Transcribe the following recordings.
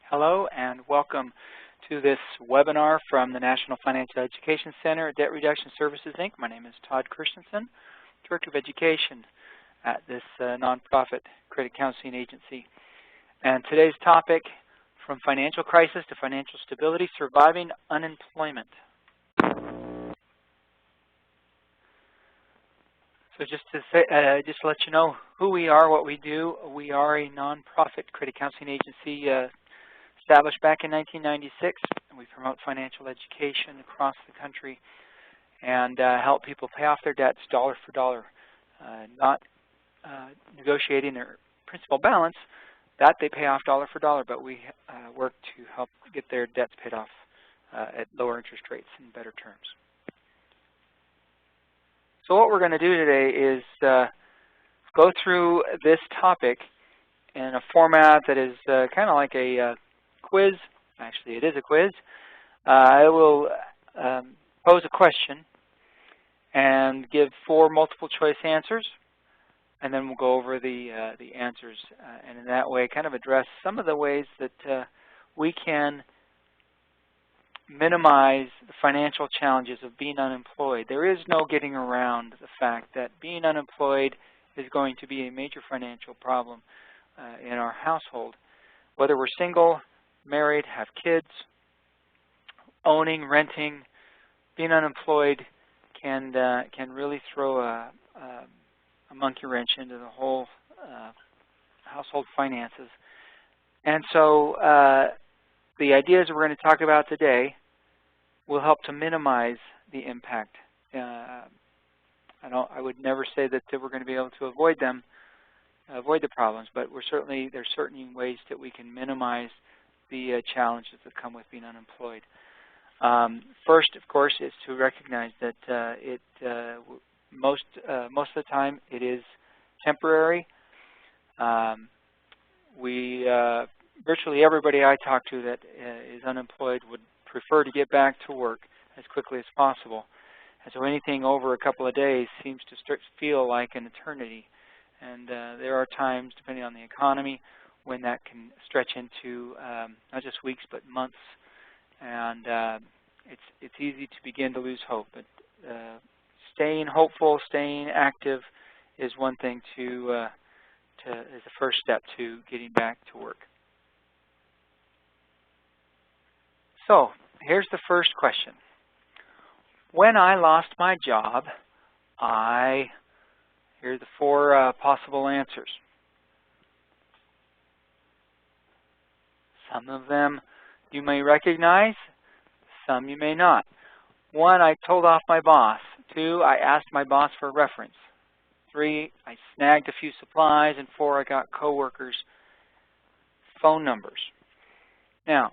Hello and welcome to this webinar from the National Financial Education Center, Debt Reduction Services, Inc. My name is Todd Christensen, Director of Education at this nonprofit credit counseling agency. And today's topic, from financial crisis to financial stability, surviving unemployment. So just to let you know who we are, what we do, we are a nonprofit credit counseling agency established back in 1996. We promote financial education across the country and help people pay off their debts dollar for dollar, not negotiating their principal balance. That they pay off dollar for dollar, but we work to help get their debts paid off at lower interest rates and better terms. So what we're going to do today is go through this topic in a format that is kind of like a quiz. Actually, it is a quiz. I will pose a question and give 4 multiple choice answers, and then we'll go over the answers, and in that way kind of address some of the ways that we can minimize the financial challenges of being unemployed. There is no getting around the fact that being unemployed is going to be a major financial problem in our household. Whether we're single, married, have kids, owning, renting, being unemployed can really throw a monkey wrench into the whole household finances. And so the ideas we're going to talk about today will help to minimize the impact. I would never say that we're going to be able to avoid the problems, but there's certain ways that we can minimize the challenges that come with being unemployed. First, of course, is to recognize that most of the time it is temporary. Virtually everybody I talk to that is unemployed would prefer to get back to work as quickly as possible. And so anything over a couple of days seems to feel like an eternity. And there are times, depending on the economy, when that can stretch into not just weeks but months. And it's easy to begin to lose hope. But staying hopeful, staying active is one thing is the first step to getting back to work. So here's the first question. When I lost my job, here are the 4 possible answers. Some of them you may recognize, some you may not. 1, I told off my boss. 2, I asked my boss for a reference. 3, I snagged a few supplies. And 4, I got coworkers' phone numbers. Now,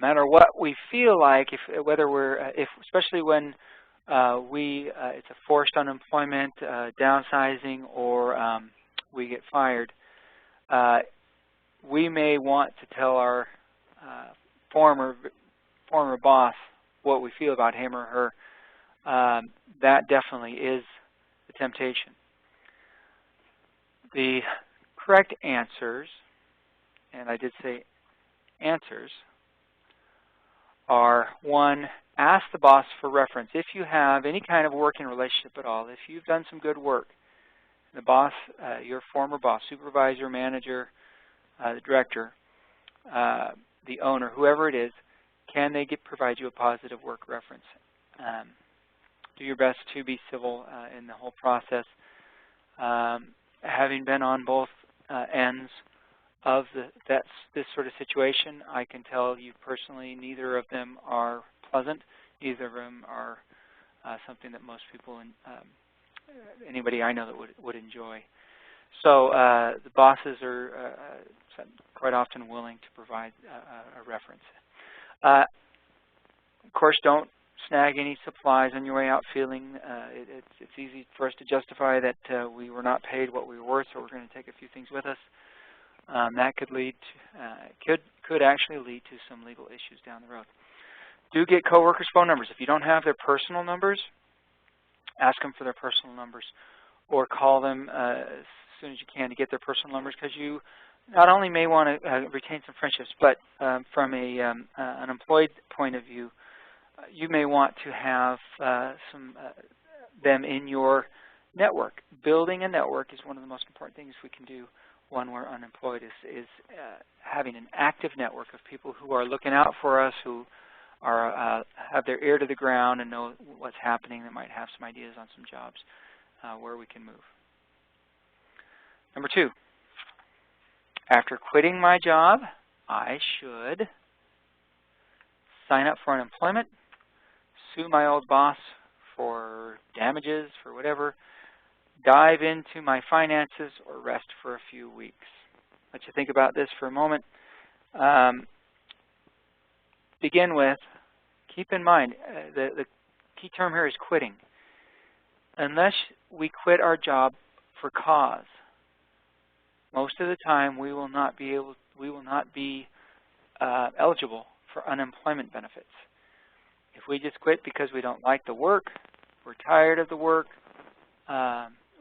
no matter what we feel like, especially when it's a forced unemployment, downsizing, or we get fired, we may want to tell our former boss what we feel about him or her. That definitely is the temptation. The correct answers, and I did say answers, are 1, ask the boss for reference. If you have any kind of working relationship at all, if you've done some good work, the boss, your former boss, supervisor, manager, the director, the owner, whoever it is, can they provide you a positive work reference? Do your best to be civil in the whole process. Having been on both ends of this sort of situation, I can tell you personally, neither of them are pleasant. Neither of them are something that most people, anybody I know that would enjoy. So the bosses are quite often willing to provide a reference. Of course, don't snag any supplies on your way out feeling it's easy for us to justify that we were not paid what we were worth, so we're going to take a few things with us. That could actually lead to some legal issues down the road. Do get coworkers' phone numbers. If you don't have their personal numbers, ask them for their personal numbers, or call them as soon as you can to get their personal numbers, because you not only may want to retain some friendships, but from an employed point of view, you may want to have them in your network. Building a network is one of the most important things we can do when we're unemployed, is having an active network of people who are looking out for us, who are have their ear to the ground and know what's happening, that might have some ideas on some jobs where we can move. Number 2, after quitting my job, I should sign up for unemployment, sue my old boss for damages, for whatever, dive into my finances, or rest for a few weeks. Let you think about this for a moment. Begin with, keep in mind, the key term here is quitting. Unless we quit our job for cause, most of the time we will not be eligible for unemployment benefits. If we just quit because we don't like the work, we're tired of the work,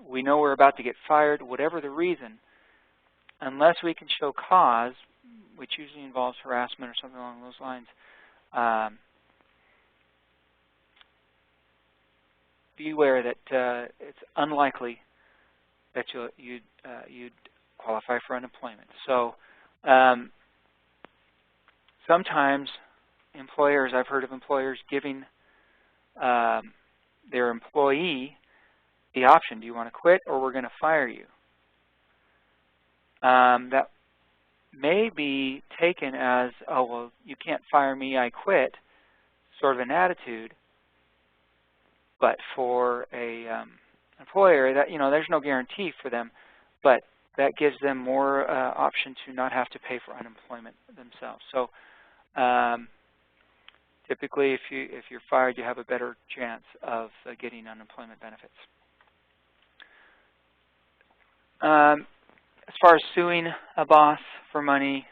we know we're about to get fired, whatever the reason, unless we can show cause, which usually involves harassment or something along those lines, be aware that it's unlikely that you'd qualify for unemployment. So sometimes employers, I've heard of employers giving their employee the option, do you want to quit or we're going to fire you? That may be taken as, oh, well, you can't fire me, I quit, sort of an attitude. But for a employer, that there's no guarantee for them, but that gives them more option to not have to pay for unemployment themselves. So typically, if you're fired, you have a better chance of getting unemployment benefits. As far as suing a boss for money,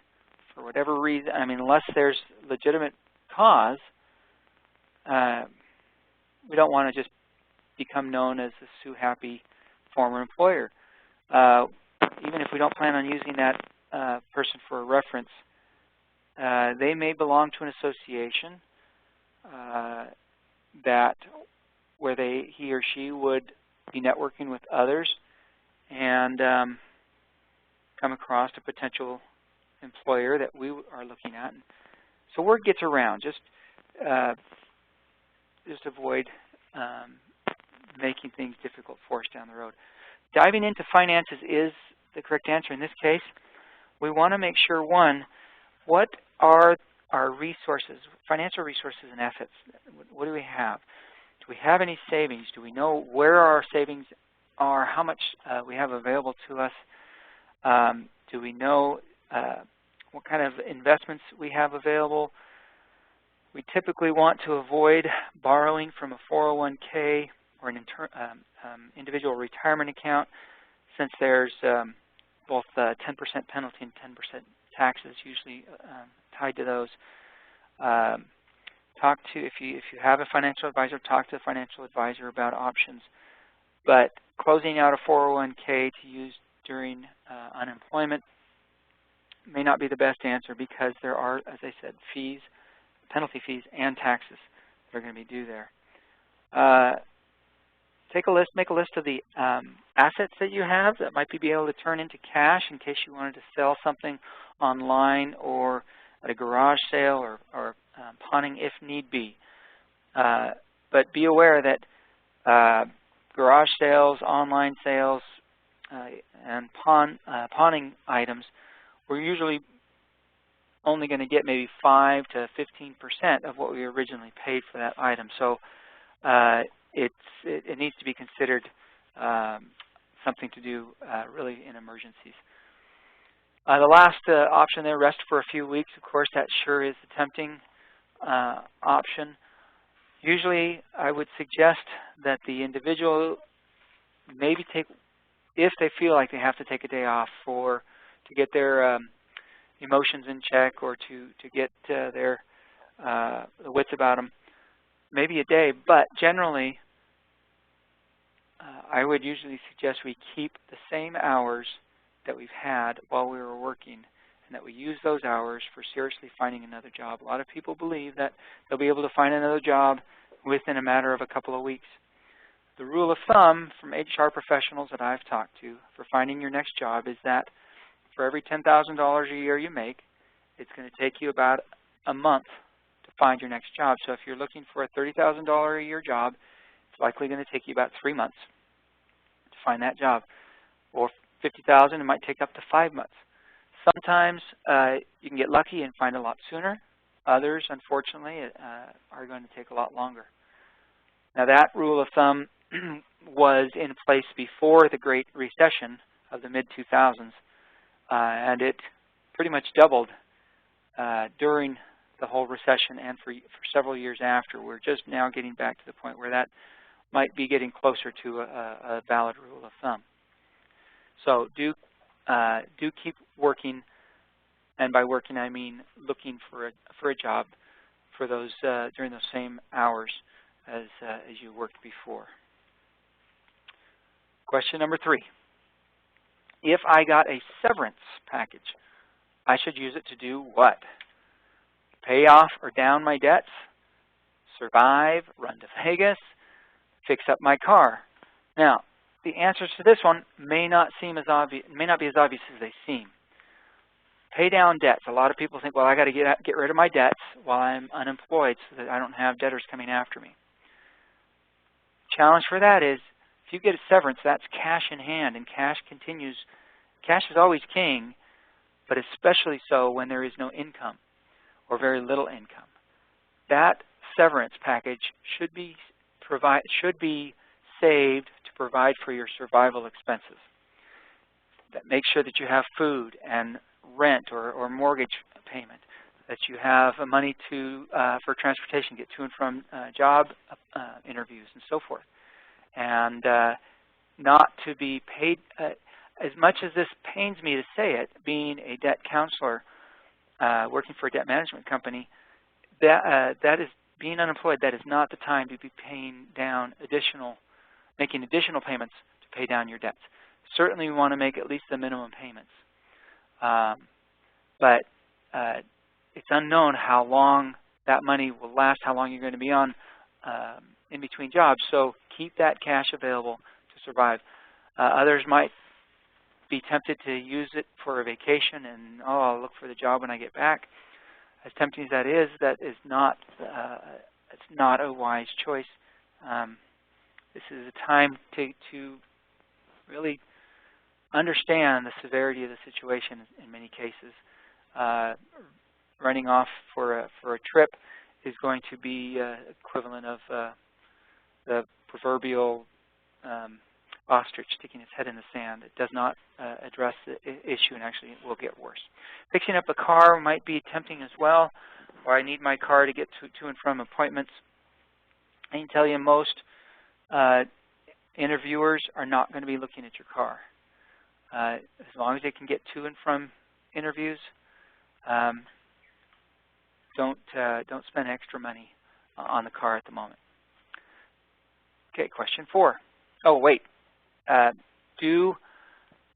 for whatever reason, unless there's legitimate cause, we don't want to just become known as a sue-happy former employer. Even if we don't plan on using that person for a reference, they may belong to an association where he or she would be networking with others and come across a potential employer that we are looking at. So word gets around. Just avoid making things difficult for us down the road. Diving into finances is the correct answer in this case. We want to make sure, one, what are our resources, financial resources and assets? What do we have? Do we have any savings? Do we know where our savings are, how much we have available to us? Do we know what kind of investments we have available? We typically want to avoid borrowing from a 401k or an individual retirement account, since there's both 10% penalty and 10% taxes usually tied to those. If you have a financial advisor, talk to a financial advisor about options. But closing out a 401k to use during unemployment may not be the best answer, because there are, as I said, fees, penalty fees, and taxes that are going to be due there. Make a list of the assets that you have that might be able to turn into cash in case you wanted to sell something online or at a garage sale or pawning if need be. But be aware that garage sales, online sales, and pawning items, we're usually only going to get maybe 5 to 15% of what we originally paid for that item. So it needs to be considered something to do really in emergencies. The last option there, rest for a few weeks, of course, that sure is a tempting option. Usually I would suggest that the individual maybe if they feel like they have to take a day off to get their emotions in check, or to get the wits about them, maybe a day. But generally, I would usually suggest we keep the same hours that we've had while we were working, and that we use those hours for seriously finding another job. A lot of people believe that they'll be able to find another job within a matter of a couple of weeks. The rule of thumb from HR professionals that I've talked to for finding your next job is that for every $10,000 a year you make, it's going to take you about a month to find your next job. So if you're looking for a $30,000 a year job, it's likely going to take you about 3 months to find that job. Or $50,000, it might take up to 5 months. Sometimes you can get lucky and find a lot sooner. Others, unfortunately, are going to take a lot longer. Now that rule of thumb was in place before the Great Recession of the mid-2000s, and it pretty much doubled during the whole recession and for several years after. We're just now getting back to the point where that might be getting closer to a valid rule of thumb. So do keep working, and by working I mean looking for a job for those during those same hours as you worked before. Question number 3. If I got a severance package, I should use it to do what? Pay off or down my debts, survive, run to Vegas, fix up my car. Now, the answers to this one may not be as obvious as they seem. Pay down debts. A lot of people think, well, I got to get rid of my debts while I'm unemployed so that I don't have debtors coming after me. Challenge for that is, if you get a severance, that's cash in hand, and cash continues. Cash is always king, but especially so when there is no income or very little income. That severance package should be saved to provide for your survival expenses. That make sure that you have food and rent or mortgage payment, that you have money for transportation, get to and from job interviews and so forth. And not to be paid, as much as this pains me to say it, being a debt counselor, working for a debt management company, that is being unemployed. That is not the time to be making additional payments to pay down your debts. Certainly, we want to make at least the minimum payments, but it's unknown how long that money will last, how long you're going to be on in between jobs. So keep that cash available to survive. Others might be tempted to use it for a vacation and, oh, I'll look for the job when I get back. As tempting as that is not it's not a wise choice. This is a time to really understand the severity of the situation in many cases. Running off for a trip is going to be equivalent of the proverbial ostrich sticking its head in the sand. It does not address the issue, and actually it will get worse. Fixing up a car might be tempting as well, or I need my car to get to and from appointments. I can tell you most interviewers are not going to be looking at your car. As long as they can get to and from interviews, don't spend extra money on the car at the moment. Okay, question 4. Oh, wait. Do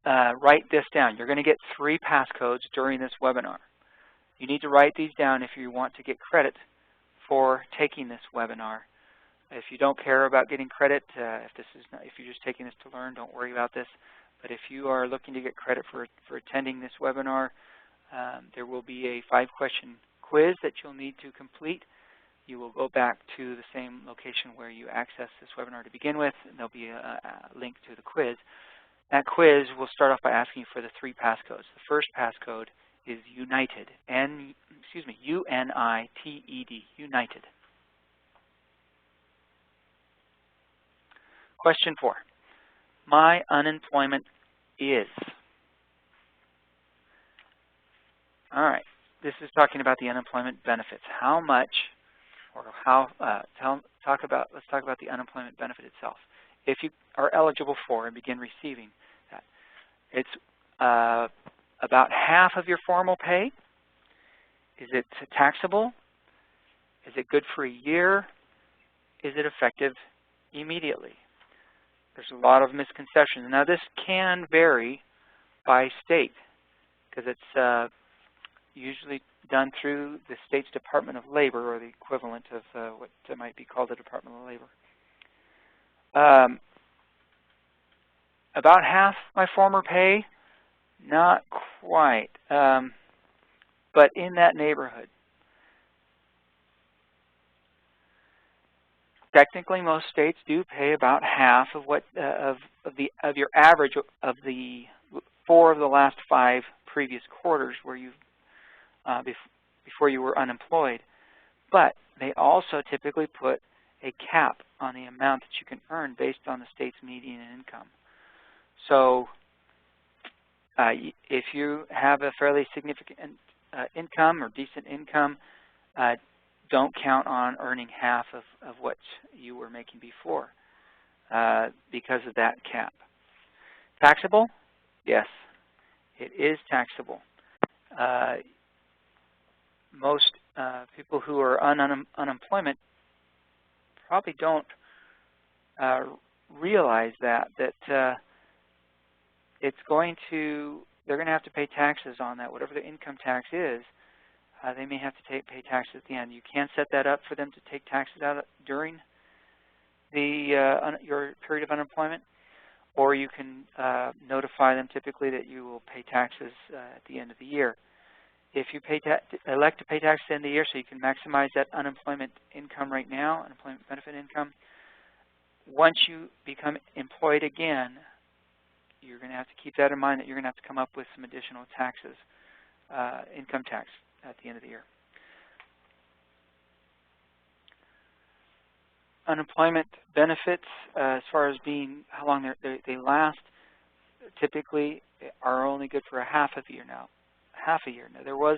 write this down. You're going to get 3 passcodes during this webinar. You need to write these down if you want to get credit for taking this webinar. If you don't care about getting credit, if you're just taking this to learn, don't worry about this. But if you are looking to get credit for attending this webinar, there will be a 5-question quiz that you'll need to complete. You will go back to the same location where you accessed this webinar to begin with, and there'll be a link to the quiz. That quiz will start off by asking you for the 3 passcodes. The first passcode is United, U-N-I-T-E-D, United. Question 4. My unemployment is. All right. This is talking about the unemployment benefits. How much, or how? Let's talk about the unemployment benefit itself. If you are eligible for and begin receiving that, it's about half of your formal pay. Is it taxable? Is it good for a year? Is it effective immediately? There's a lot of misconceptions. Now, this can vary by state, because it's usually done through the state's Department of Labor, or the equivalent of what might be called the Department of Labor. About half my former pay, not quite, but in that neighborhood. Technically, most states do pay about half of what of your average of the 4 of the last 5 previous quarters where you before you were unemployed. But they also typically put a cap on the amount that you can earn based on the state's median income. So if you have a fairly significant income or decent income, don't count on earning half of what you were making before because of that cap. Taxable? Yes, it is taxable. Most people who are on unemployment probably don't realize that it's they're going to have to pay taxes on that. Whatever the income tax is, they may have to pay taxes at the end. You can set that up for them to take taxes out during your period of unemployment, or you can notify them typically that you will pay taxes at the end of the year. If you elect to pay taxes at the end of the year so you can maximize that unemployment income right now, unemployment benefit income, once you become employed again, you're going to have to keep that in mind, that you're going to have to come up with some additional taxes, income tax, at the end of the year. Unemployment benefits, as far as how long they last, typically are only good for half a year now. Now, there was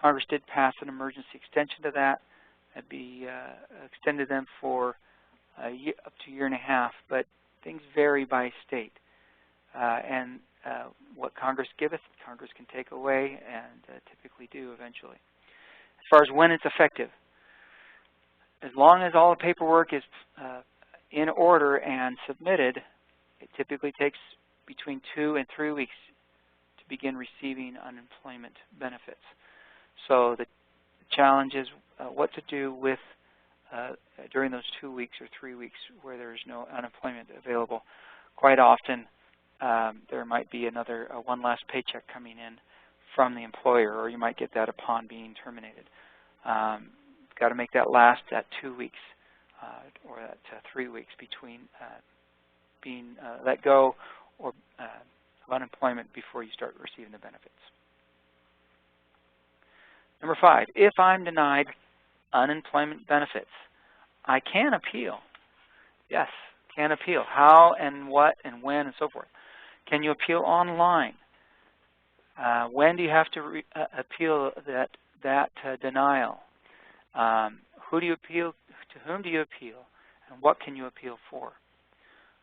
Congress did pass an emergency extension to that. That'd be extended them for up to a year and a half, but things vary by state. And what Congress giveth, Congress can take away, and typically do eventually. As far as when it's effective, as long as all the paperwork is in order and submitted, it typically takes between 2 and 3 weeks to begin receiving unemployment benefits. So the challenge is what to do with during those 2 weeks or 3 weeks where there is no unemployment available. Quite often, there might be one last paycheck coming in from the employer, or you might get that upon being terminated. Got to make that last at 2 weeks or that 3 weeks between being let go or of unemployment before you start receiving the benefits. Number 5, if I'm denied unemployment benefits, I can appeal. Yes, can appeal. How and what and when and so forth. Can you appeal online? When do you have to appeal that denial? Who do you appeal to? Whom do you appeal? And what can you appeal for?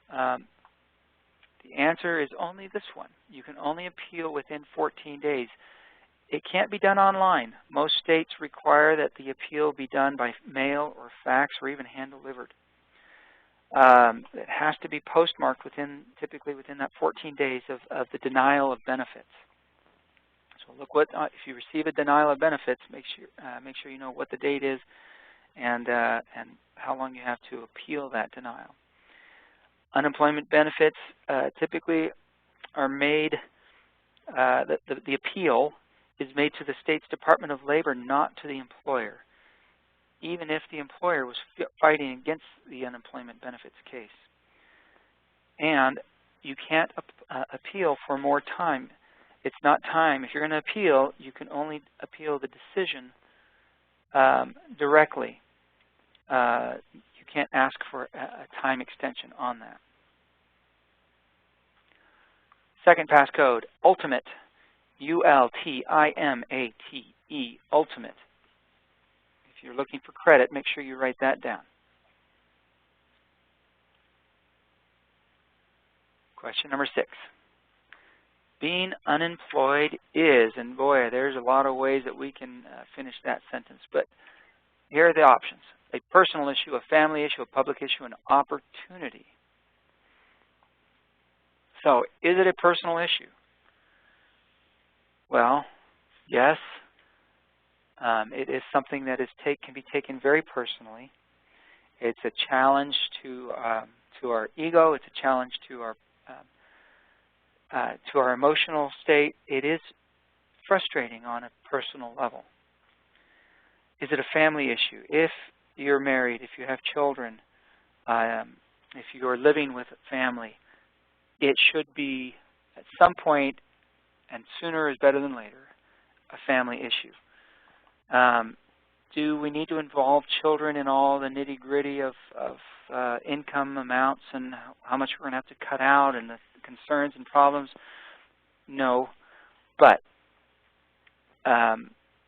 The answer is only this one. You can only appeal within 14 days. It can't be done online. Most states require that the appeal be done by mail or fax or even hand-delivered. It has to be postmarked typically within that 14 days of the denial of benefits. So look if you receive a denial of benefits, make sure you know what the date is and how long you have to appeal that denial. Unemployment benefits typically are made. The appeal is made to the state's Department of Labor, not to the employer, even if the employer was fighting against the unemployment benefits case. And you can't appeal for more time. It's not time. If you're going to appeal, you can only appeal the decision directly. You can't ask for a time extension on that. Second passcode, ultimate, U-L-T-I-M-A-T-E, ultimate. If you're looking for credit, make sure you write that down. Question number 6. Being unemployed is, and boy, there's a lot of ways that we can finish that sentence, but here are the options. A personal issue, a family issue, a public issue, an opportunity. So, is it a personal issue? Well, yes. It is something that can be taken very personally. It's a challenge to our ego. It's a challenge to our emotional state. It is frustrating on a personal level. Is it a family issue? If you're married, if you have children, if you are living with a family, it should be at some point, and sooner is better than later, a family issue. Do we need to involve children in all the nitty-gritty of income amounts and how much we're going to have to cut out and the concerns and problems? No, but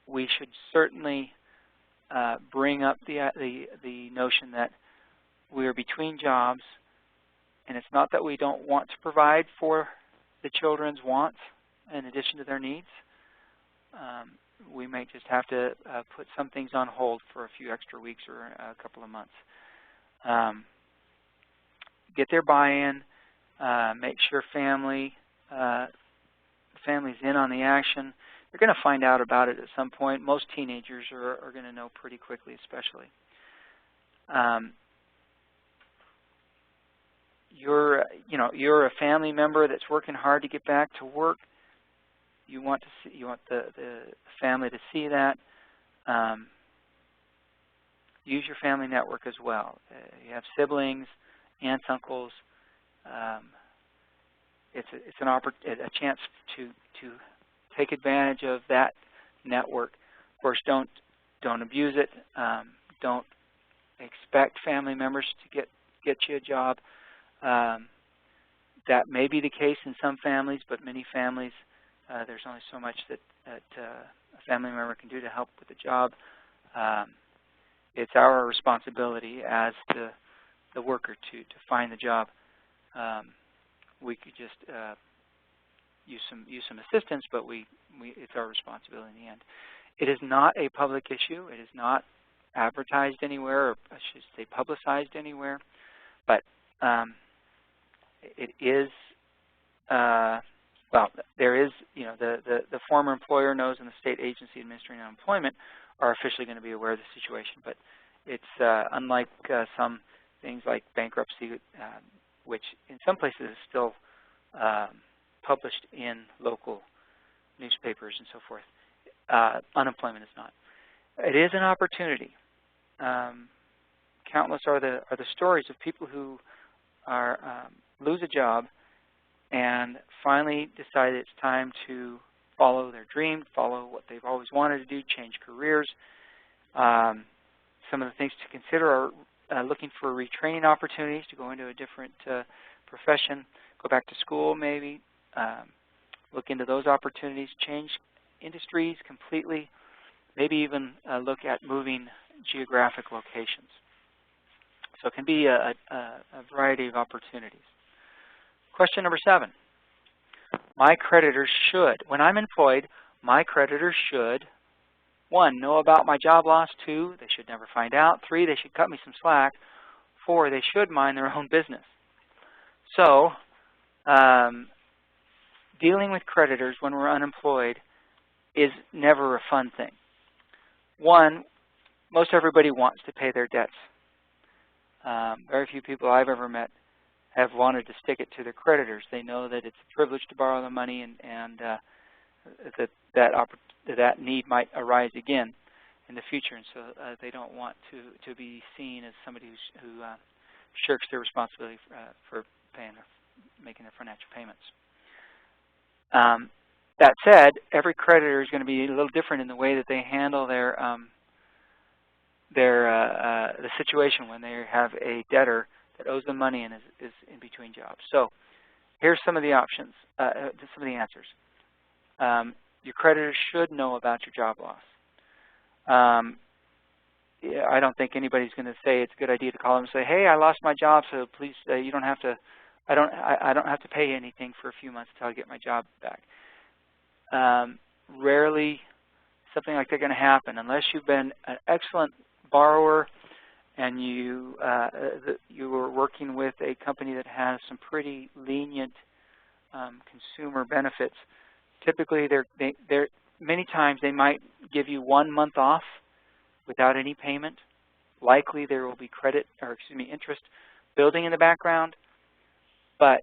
we should certainly bring up the notion that we are between jobs, and it's not that we don't want to provide for the children's wants in addition to their needs. We may just have to put some things on hold for a few extra weeks or a couple of months. Get their buy-in, make sure family's in on the action. They're going to find out about it at some point. Most teenagers are going to know pretty quickly, especially. You're a family member that's working hard to get back to work. You want the family to see that. Use your family network as well. You have siblings, aunts, uncles. It's a chance to take advantage of that network. Of course, don't abuse it. Don't expect family members to get you a job. That may be the case in some families, but many families, there's only so much that a family member can do to help with the job. It's our responsibility as the worker to find the job. We could just use some assistance, but it's our responsibility in the end. It is not a public issue. It is not advertised anywhere, or I should say publicized anywhere, but it is. Well, there is, the former employer knows, and the state agency administering unemployment are officially going to be aware of the situation. But it's unlike some things like bankruptcy, which in some places is still published in local newspapers and so forth. Unemployment is not. It is an opportunity. Countless are the stories of people who lose a job and finally decide it's time to follow their dream, follow what they've always wanted to do, change careers. Some of the things to consider are looking for retraining opportunities to go into a different profession, go back to school maybe, look into those opportunities, change industries completely, maybe even look at moving geographic locations. So it can be a variety of opportunities. Question number 7. My creditors should, when I'm employed, my creditors should, 1, know about my job loss. 2, they should never find out. 3, they should cut me some slack. 4, they should mind their own business. So, dealing with creditors when we're unemployed is never a fun thing. 1, most everybody wants to pay their debts. Very few people I've ever met have wanted to stick it to their creditors. They know that it's a privilege to borrow the money, and that need might arise again in the future, and so they don't want to be seen as somebody who shirks their responsibility for making their financial payments. That said, every creditor is going to be a little different in the way that they handle the situation when they have a debtor that owes them money and is in between jobs. So here's some of the options, some of the answers. Your creditors should know about your job loss. I don't think anybody's going to say it's a good idea to call them and say, "Hey, I lost my job, so please, you don't have to. I don't have to pay anything for a few months until I get my job back." Rarely something like that going to happen unless you've been an excellent borrower and you were working with a company that has some pretty lenient consumer benefits. Typically, many times they might give you 1 month off without any payment. Likely there will be interest building in the background, but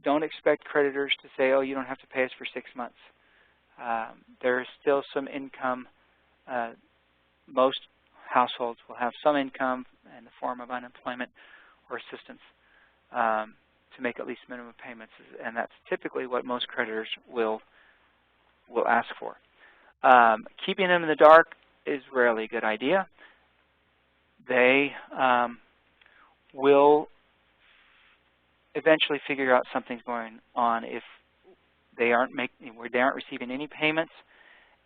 don't expect creditors to say, oh, you don't have to pay us for 6 months. There is still some income. Most households will have some income in the form of unemployment or assistance to make at least minimum payments, and that's typically what most creditors will ask for. Keeping them in the dark is rarely a good idea. They will eventually figure out something's going on if they aren't receiving any payments,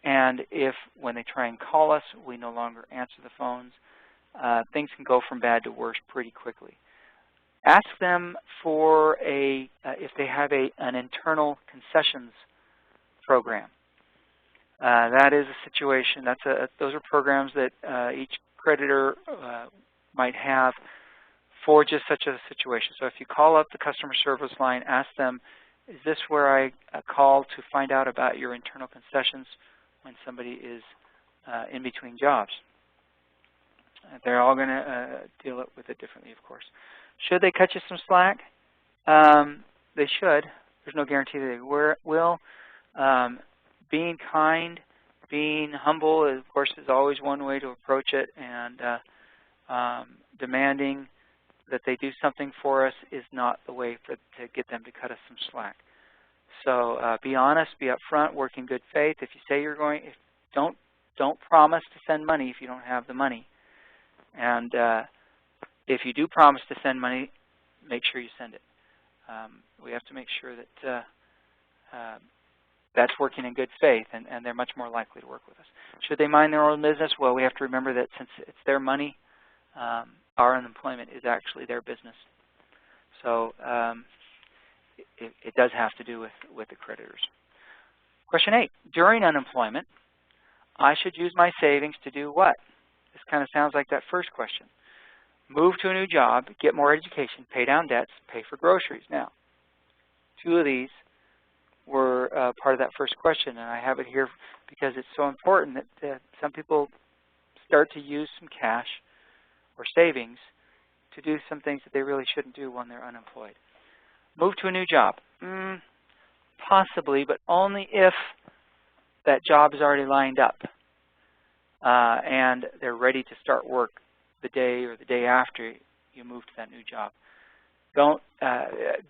and if when they try and call us, we no longer answer the phones. Things can go from bad to worse pretty quickly. Ask them for if they have an internal concessions program. That is a situation. Those are programs that each creditor might have for just such a situation. So if you call up the customer service line, ask them, is this where I call to find out about your internal concessions when somebody is in between jobs? They're all going to deal with it differently, of course. Should they cut you some slack? They should. There's no guarantee that they will. Being kind, being humble, of course, is always one way to approach it, and demanding that they do something for us is not the way to get them to cut us some slack. So be honest, be upfront, work in good faith. If you say you're going, don't promise to send money if you don't have the money. And if you do promise to send money, make sure you send it. We have to make sure that that's working in good faith, and they're much more likely to work with us. Should they mind their own business? Well, we have to remember that since it's their money, our unemployment is actually their business. So it does have to do with the creditors. Question 8, during unemployment, I should use my savings to do what? This kind of sounds like that first question. Move to a new job, get more education, pay down debts, pay for groceries. Now, 2 of these were part of that first question, and I have it here because it's so important that some people start to use some cash or savings to do some things that they really shouldn't do when they're unemployed. Move to a new job. Possibly, but only if that job is already lined up and they're ready to start work the day or the day after you move to that new job. Don't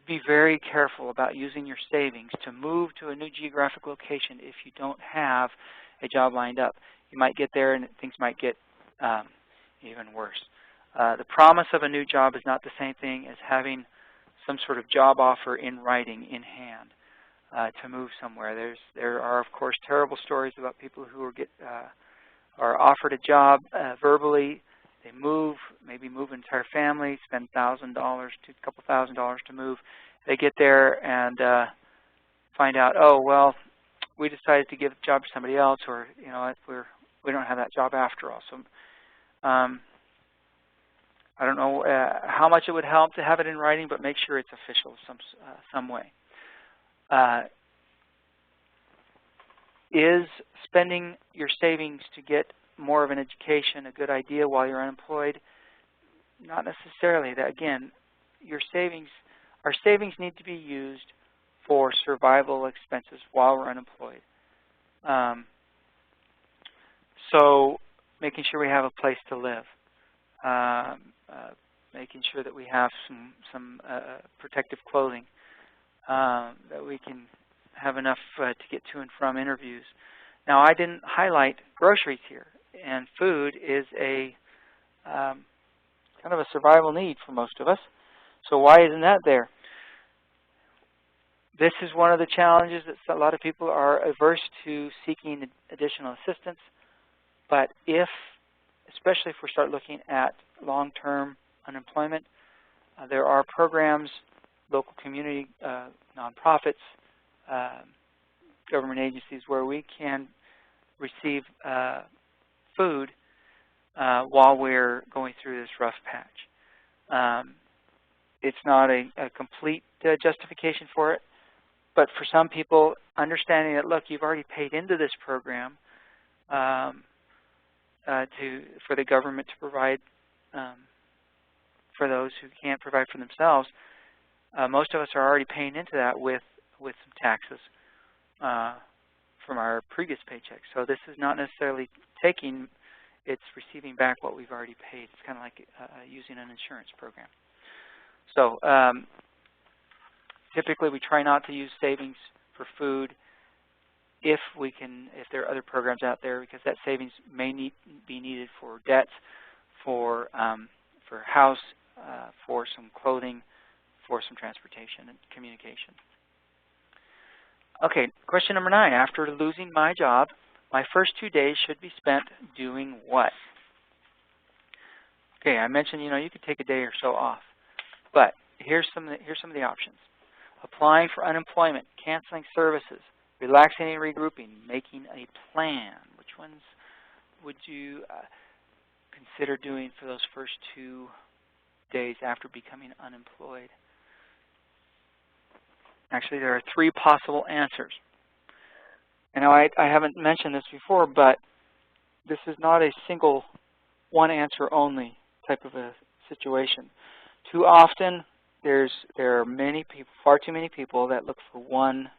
be very careful about using your savings to move to a new geographic location if you don't have a job lined up. You might get there and things might get even worse. The promise of a new job is not the same thing as having some sort of job offer in writing, in hand, to move somewhere. There are, of course, terrible stories about people who are offered a job verbally. They move, maybe move an entire family, spend $1,000 to a couple $1,000 to move. They get there and find out, oh, well, we decided to give the job to somebody else, or we don't have that job after all. So I don't know how much it would help to have it in writing, but make sure it's official some way. Is spending your savings to get more of an education a good idea while you're unemployed? Not necessarily. Again, our savings need to be used for survival expenses while we're unemployed. So making sure we have a place to live, making sure that we have some protective clothing, that we can have enough to get to and from interviews. Now, I didn't highlight groceries here, and food is a kind of a survival need for most of us. So why isn't that there? This is one of the challenges that a lot of people are averse to seeking additional assistance. But especially if we start looking at long-term unemployment, there are programs, local community nonprofits, government agencies where we can receive food while we're going through this rough patch. it's not a complete justification for it. But for some people, understanding that, look, you've already paid into this program for the government to provide for those who can't provide for themselves, most of us are already paying into that with some taxes from our previous paycheck. So this is not necessarily taking, it's receiving back what we've already paid. It's kind of like using an insurance program. So typically we try not to use savings for food if there are other programs out there, because that savings may be needed for debts, for house, for some clothing, for some transportation and communication. Okay, question number 9. After losing my job, my first 2 days should be spent doing what? Okay, I mentioned, you could take a day or so off, but here's some of the options: applying for unemployment, canceling services, relaxing and regrouping, making a plan. Which ones would you consider doing for those first 2 days after becoming unemployed? Actually, there are 3 possible answers. And now I haven't mentioned this before, but this is not a single one answer only type of a situation. Too often, there are many people, far too many people, that look for one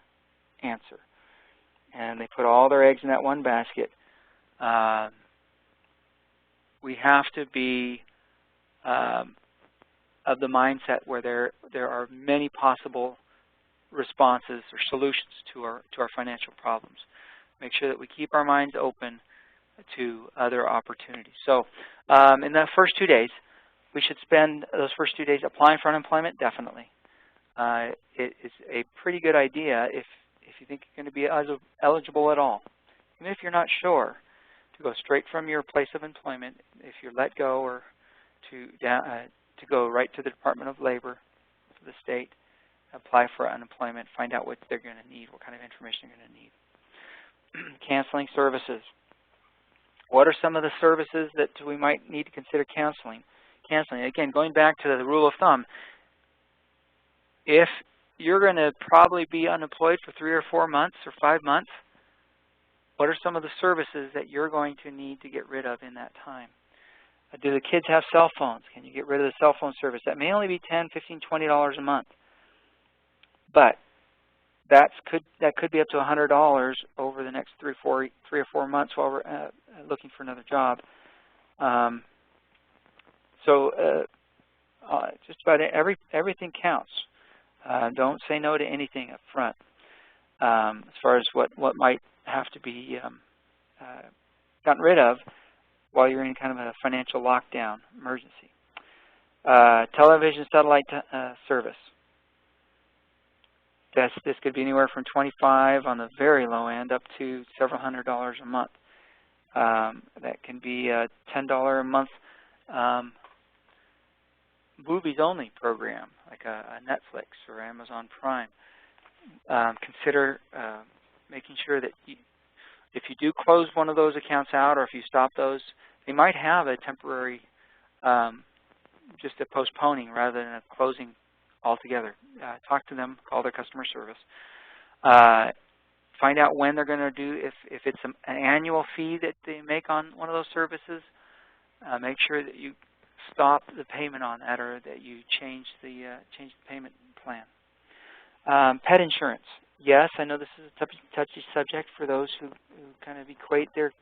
answer, and they put all their eggs in that one basket. We have to be of the mindset where there are many possible responses or solutions to our financial problems. Make sure that we keep our minds open to other opportunities. So in the first 2 days, we should spend those first 2 days applying for unemployment. Definitely. It is a pretty good idea if you think you're going to be eligible at all. Even if you're not sure, to go straight from your place of employment, if you're let go, or to go right to the Department of Labor for the state, apply for unemployment, find out what they're going to need, what kind of information they're going to need. Canceling services. What are some of the services that we might need to consider canceling? Again, going back to the rule of thumb, if you're going to probably be unemployed for 3 or 4 months or 5 months, what are some of the services that you're going to need to get rid of in that time? Do the kids have cell phones? Can you get rid of the cell phone service? That may only be $10, $15, $20 a month, but that could be up to $100 over the next 3 or 4 months while we're looking for another job. Just about everything counts. Don't say no to anything up front as far as what might have to be gotten rid of while you're in kind of a financial lockdown emergency. Television satellite service. This could be anywhere from $25 on the very low end up to several $100s a month. That can be a $10 a month movies only program, like a Netflix or Amazon Prime. Consider making sure that if you do close one of those accounts out, or if you stop those, they might have a temporary, just a postponing rather than a closing altogether. Talk to them, call their customer service. Find out when they're going to do, if it's an annual fee that they make on one of those services, make sure that you stop the payment on that, or that you change the payment plan. Pet insurance. Yes, I know this is a touchy subject for those who kind of equate their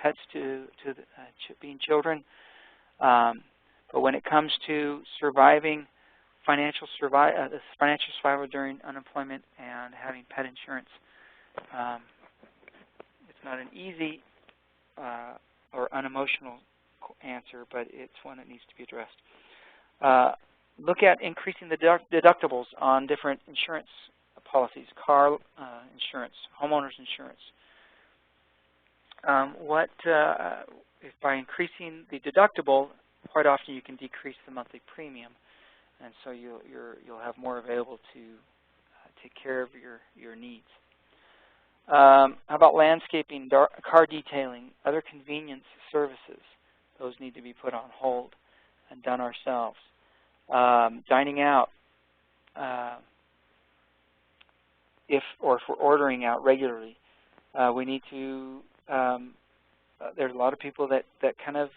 pets to being children. But when it comes to surviving financial survival during unemployment and having pet insurance, it's not an easy or unemotional answer, but it's one that needs to be addressed. Look at increasing the deductibles on different insurance policies, car insurance, homeowners insurance. If by increasing the deductible, quite often you can decrease the monthly premium, and so you'll have more available to take care of your needs. How about landscaping, car detailing, other convenience services? Those need to be put on hold and done ourselves. dining out, if we're ordering out regularly. We need to, there's a lot of people that kind of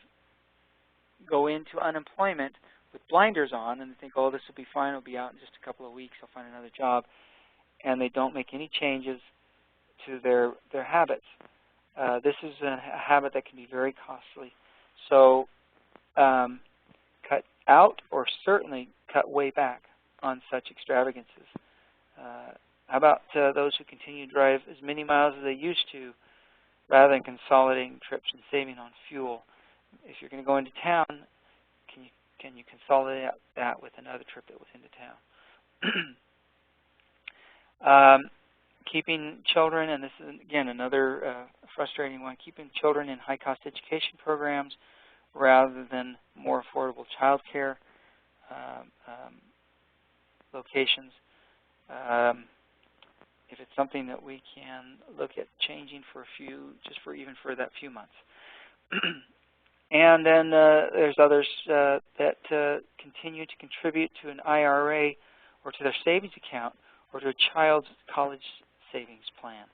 go into unemployment with blinders on and think, oh, this will be fine, I'll be out in just a couple of weeks, I'll find another job, and they don't make any changes to their habits. This is a habit that can be very costly. So cut out or certainly cut way back on such extravagances. How about those who continue to drive as many miles as they used to rather than consolidating trips and saving on fuel? If you're going to go into town, can you consolidate that with another trip that was into town? Keeping children, and this is again another frustrating one, keeping children in high-cost education programs rather than more affordable child care locations. If it's something that we can look at changing for a few, just for even for that few months. And then there's others that continue to contribute to an IRA or to their savings account or to a child's college savings plan.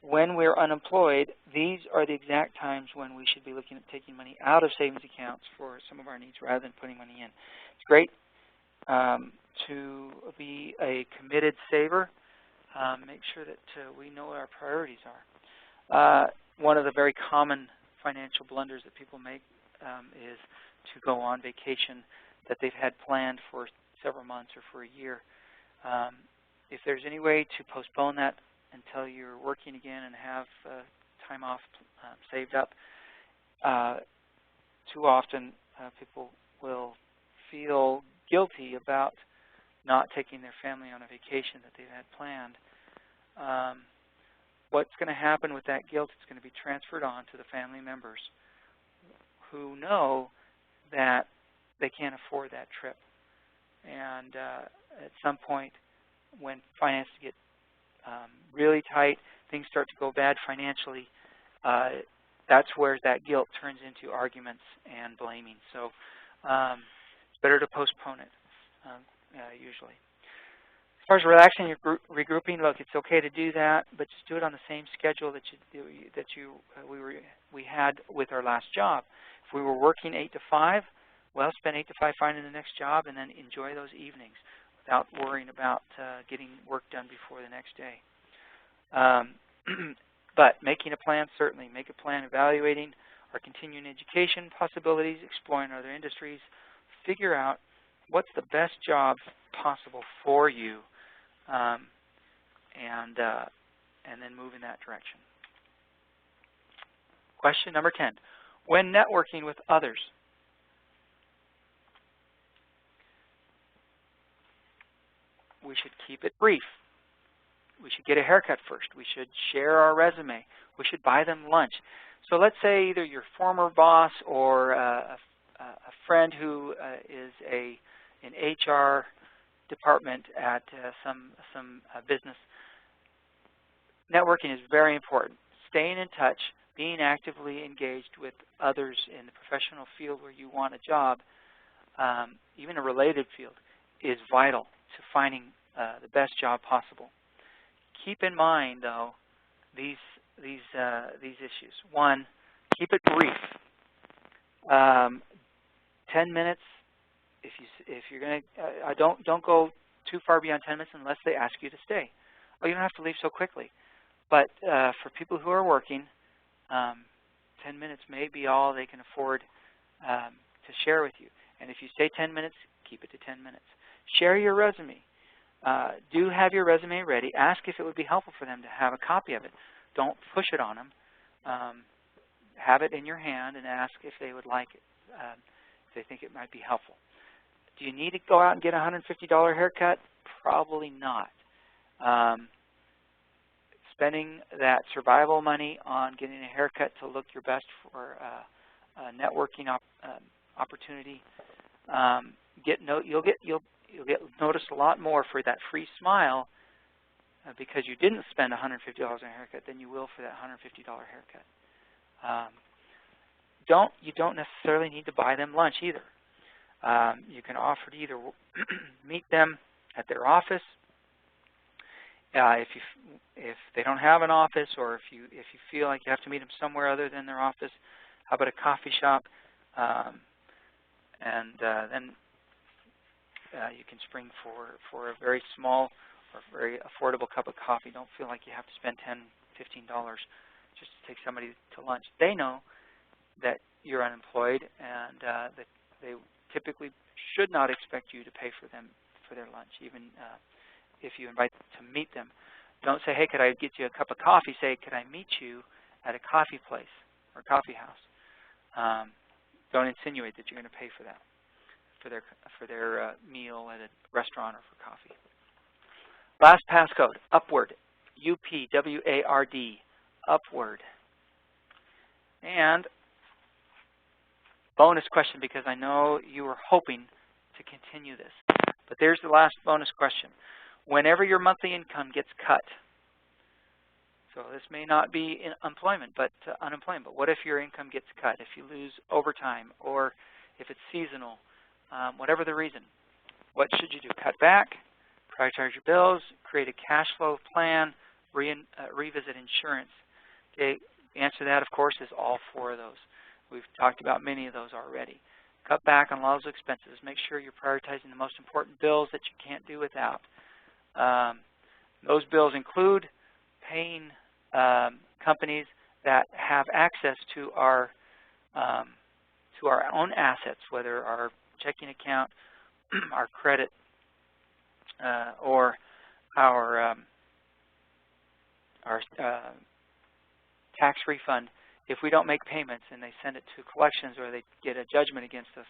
When we're unemployed, these are the exact times when we should be looking at taking money out of savings accounts for some of our needs rather than putting money in. It's great to be a committed saver. Make sure that we know what our priorities are. One of the very common financial blunders that people make is to go on vacation that they've had planned for several months or for a year. If there's any way to postpone that until you're working again and have time off saved up, too often people will feel guilty about not taking their family on a vacation that they've had planned. What's going to happen with that guilt? It's going to be transferred on to the family members who know that they can't afford that trip. And at some point, when finances get really tight, things start to go bad financially, that's where that guilt turns into arguments and blaming. So it's better to postpone it, usually. As far as relaxing your regrouping, look, it's okay to do that, but just do it on the same schedule that we had with our last job. If we were working 8 to 5, well, spend 8 to 5 finding the next job, and then enjoy those evenings without worrying about getting work done before the next day. But making a plan, certainly make a plan, evaluating our continuing education possibilities, exploring other industries, figure out what's the best job possible for you, and then move in that direction. Question number 10. When networking with others, we should keep it brief. We should get a haircut first. We should share our resume. We should buy them lunch. So let's say either your former boss or a friend who is an HR department at some business. Networking is very important. Staying in touch, being actively engaged with others in the professional field where you want a job, even a related field, is vital to finding the best job possible. Keep in mind, though, these issues. One, keep it brief. 10 minutes. If you're going to, don't go too far beyond 10 minutes unless they ask you to stay. Oh, you don't have to leave so quickly. But for people who are working, 10 minutes may be all they can afford to share with you. And if you say 10 minutes, keep it to 10 minutes. Share your resume. Do have your resume ready. Ask if it would be helpful for them to have a copy of it. Don't push it on them. Have it in your hand and ask if they would like it, if they think it might be helpful. Do you need to go out and get a $150 haircut? Probably not. Spending that survival money on getting a haircut to look your best for a networking opportunity, you'll get noticed a lot more for that free smile because you didn't spend $150 on a haircut than you will for that $150 haircut. You don't necessarily need to buy them lunch either. You can offer to either meet them at their office, if they don't have an office, or if you feel like you have to meet them somewhere other than their office, how about a coffee shop? Then you can spring for a very small or very affordable cup of coffee. Don't feel like you have to spend $10, $15 just to take somebody to lunch. They know that you're unemployed, and that they typically should not expect you to pay for their lunch, even if you invite them to meet them. Don't say, hey, could I get you a cup of coffee? Say, could I meet you at a coffee place or coffee house? Don't insinuate that you're going to pay for that, for their meal at a restaurant or for coffee. Last passcode, upward, UPWARD, upward. And bonus question, because I know you were hoping to continue this. But there's the last bonus question. Whenever your monthly income gets cut, so this may not be in employment, but unemployment, but what if your income gets cut, if you lose overtime, or if it's seasonal, whatever the reason, what should you do? Cut back, prioritize your bills, create a cash flow plan, revisit insurance. Okay, the answer to that, of course, is all four of those. We've talked about many of those already. Cut back on a lot of those expenses. Make sure you're prioritizing the most important bills that you can't do without. Those bills include paying companies that have access to our own assets, whether our checking account, our credit, or our tax refund. If we don't make payments and they send it to collections or they get a judgment against us,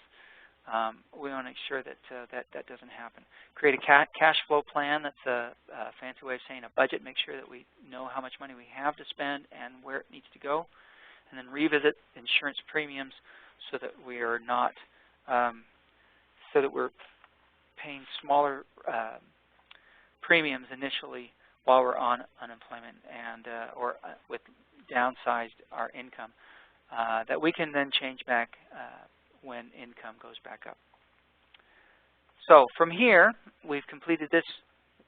we want to make sure that that doesn't happen. Create a cash flow plan. That's a fancy way of saying a budget. Make sure that we know how much money we have to spend and where it needs to go. And then revisit insurance premiums so that we are not, so that we're paying smaller premiums initially while we're on unemployment and or with downsized our income, that we can then change back when income goes back up. So from here, we've completed this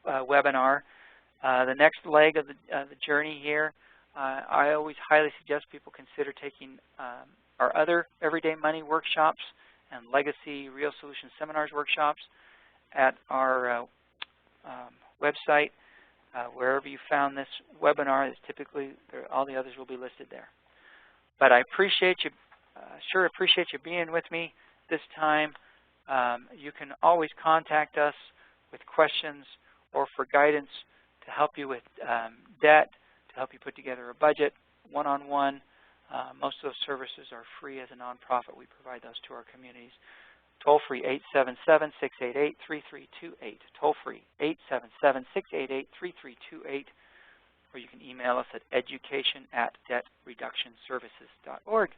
webinar. The next leg of the journey here, I always highly suggest people consider taking our other Everyday Money workshops and Legacy Real Solutions Seminars workshops at our website. Wherever you found this webinar, it's typically all the others will be listed there. But I appreciate you, sure appreciate you being with me this time. You can always contact us with questions or for guidance to help you with debt, to help you put together a budget, one-on-one. Most of those services are free as a nonprofit. We provide those to our communities. Toll-free 877-688-3328. Toll-free 877-688-3328. Or you can email us at education@debtreductionservices.org.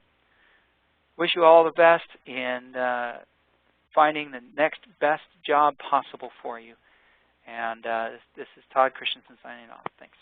Wish you all the best in finding the next best job possible for you. And this is Todd Christensen signing off. Thanks.